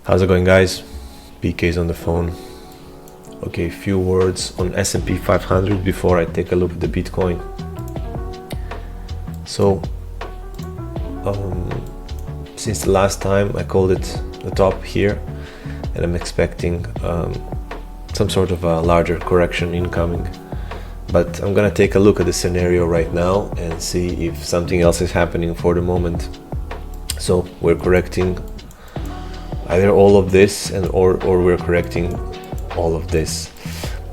How's it going, guys? PK's on the phone. Okay, a few words on S&P 500 before I take a look at the Bitcoin. So since the last time I called it the top here, and I'm expecting some sort of a larger correction incoming, but I'm gonna take a look at the scenario right now and see if something else is happening for the moment. So we're correcting either all of this or we're correcting all of this,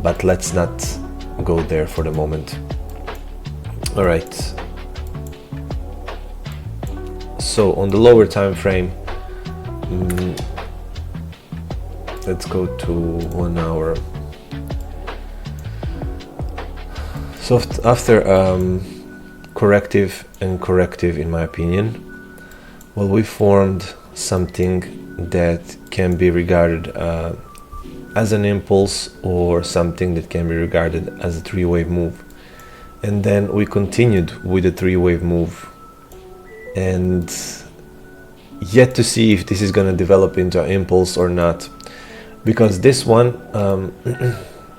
but let's not go there for the moment. All right, so on the lower time frame, let's go to 1 hour. So after corrective in my opinion, well, we formed something that can be regarded as an impulse or something that can be regarded as a three-wave move. And then we continued with the three-wave move, and yet to see if this is going to develop into an impulse or not, because this one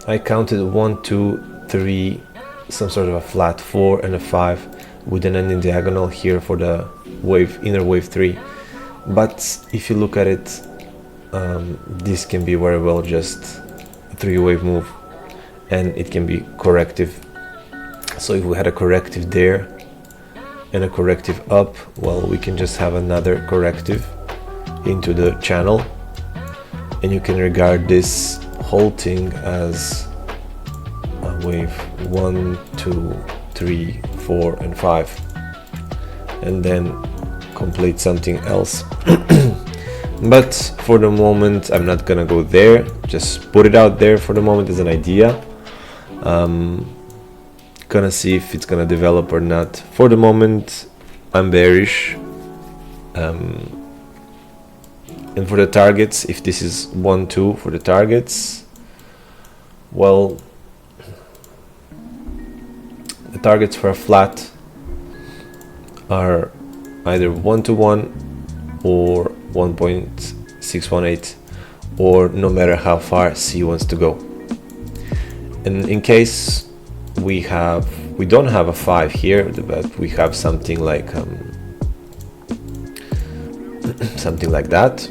I counted 1, 2, 3, some sort of a flat 4 and a 5 with an ending diagonal here for the wave, inner wave 3. But if you look at it, this can be very well just a three-wave move, and it can be corrective. So if we had a corrective there and a corrective up, well, we can just have another corrective into the channel, and you can regard this whole thing as a wave 1, 2, 3, 4 and 5, and then complete something else. But for the moment I'm not gonna go there, just put it out there for the moment as an idea. Gonna see if it's gonna develop or not. For the moment I'm bearish, and for the targets, if this is 1, 2 for the targets, well, the targets for a flat are either 1 to 1 or 1.618, or no matter how far C wants to go. And in case we don't have a 5 here, but we have something like something like that,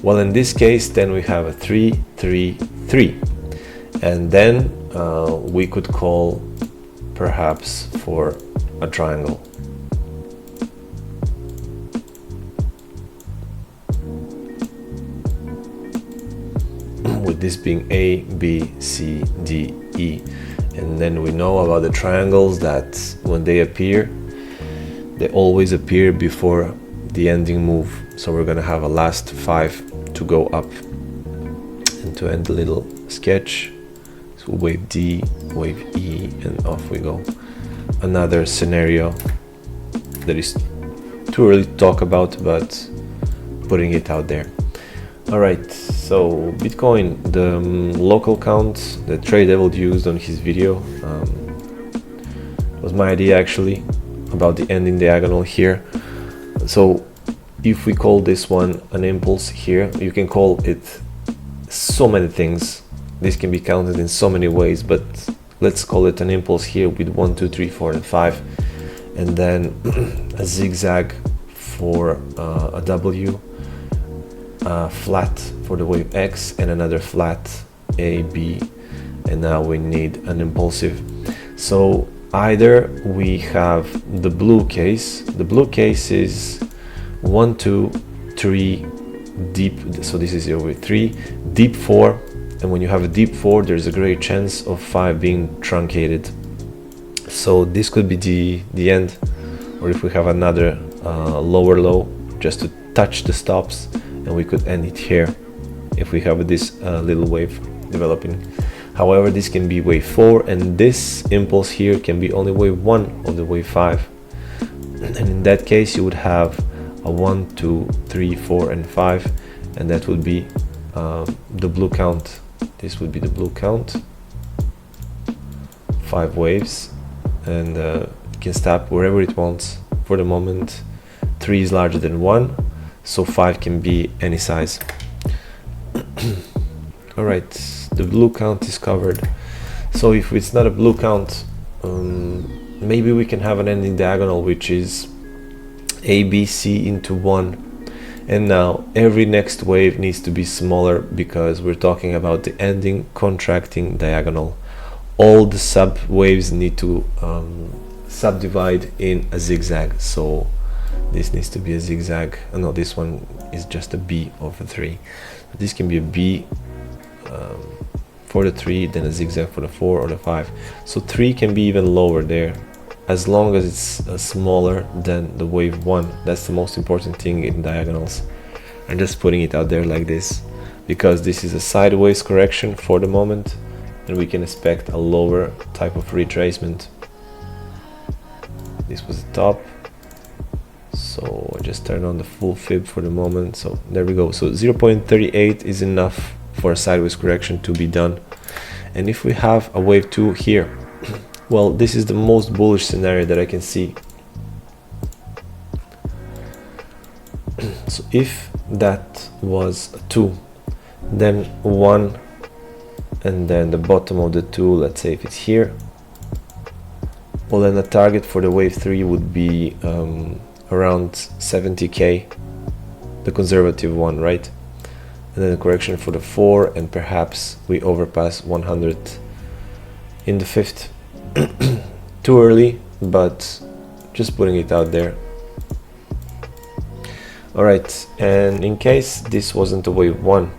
well, in this case then we have a 3, 3, 3, and then we could call perhaps for a triangle. With this being A, B, C, D, E. And then we know about the triangles that when they appear, they always appear before the ending move. So we're gonna have a last 5 to go up. And to end the little sketch, so wave D, wave E, and off we go. Another scenario that is too early to talk about, but putting it out there. All right, so Bitcoin, the local count that Trade Devil used on his video was my idea actually, about the ending diagonal here. So if we call this one an impulse here, you can call it so many things. This can be counted in so many ways, but let's call it an impulse here with 1, 2, 3, 4 and 5, and then a zigzag for a W, flat for the wave X, and another flat A, B, and now we need an impulsive. So either we have the blue case. The blue case is 1, 2, 3 deep, so this is your wave 3, deep 4. And when you have a deep 4, there's a great chance of 5 being truncated. So this could be the end, or if we have another lower low, just to touch the stops, and we could end it here if we have this little wave developing. However, this can be wave 4, and this impulse here can be only wave 1 of the wave 5. And in that case, you would have a 1, 2, 3, 4, and 5, and that would be the blue count. This would be the blue count, 5 waves, and it can stop wherever it wants for the moment 3 is larger than 1, so 5 can be any size. All right, the blue count is covered. So if it's not a blue count, maybe we can have an ending diagonal which is ABC into 1. And now every next wave needs to be smaller because we're talking about the ending contracting diagonal. All the sub waves need to subdivide in a zigzag. So this needs to be a zigzag. Oh, no, this one is just a B over 3. This can be a B for the 3, then a zigzag for the 4 or the 5. So 3 can be even lower there, as long as it's smaller than the wave 1. That's the most important thing in diagonals. I'm just putting it out there like this because this is a sideways correction for the moment, and we can expect a lower type of retracement. This was the top, so I just turn on the full fib for the moment. So there we go. So 0.38 is enough for a sideways correction to be done. And if we have a wave 2 here, well, this is the most bullish scenario that I can see. So if that was a 2, then 1, and then the bottom of the 2, let's say if it's here, well, then the target for the wave 3 would be around 70k, the conservative one, right? And then a correction for the 4, and perhaps we overpass 100 in the 5th. Too early, but just putting it out there. Alright, and in case this wasn't a wave 1,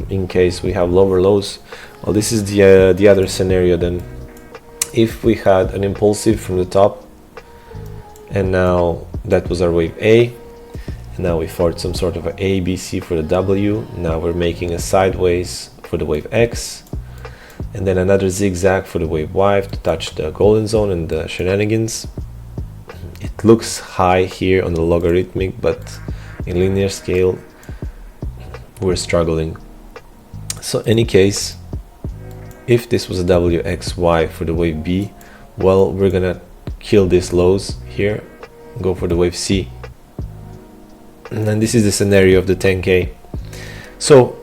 in case we have lower lows, well, this is the other scenario then. If we had an impulsive from the top, and now that was our wave A, and now we formed some sort of a B, C for the W. Now we're making a sideways for the wave X, and then another zigzag for the wave Y to touch the golden zone and the shenanigans. It looks high here on the logarithmic, but in linear scale we're struggling. So any case, if this was a WXY for the wave B, well, we're gonna kill these lows here, go for the wave C. And this is the scenario of the 10k. So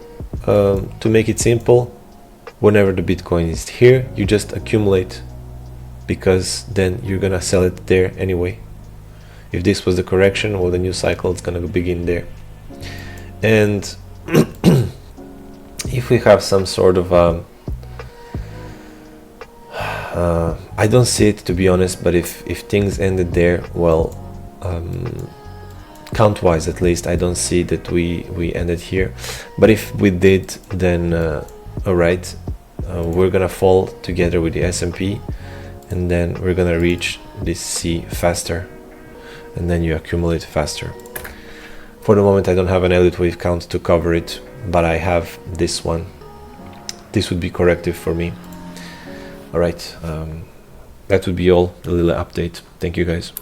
to make it simple, whenever the Bitcoin is here, you just accumulate, because then you're gonna sell it there anyway. If this was the correction, well, the new cycle is gonna begin there. And if we have some sort of I don't see it, to be honest, but if things ended there, well, count wise at least, I don't see that we ended here. But if we did, then alright, we're gonna fall together with the S&P, and then we're gonna reach this C faster, and then you accumulate faster. For the moment I don't have an Elliott wave count to cover it, but I have this one. This would be corrective for me. Alright, that would be all, a little update. Thank you guys.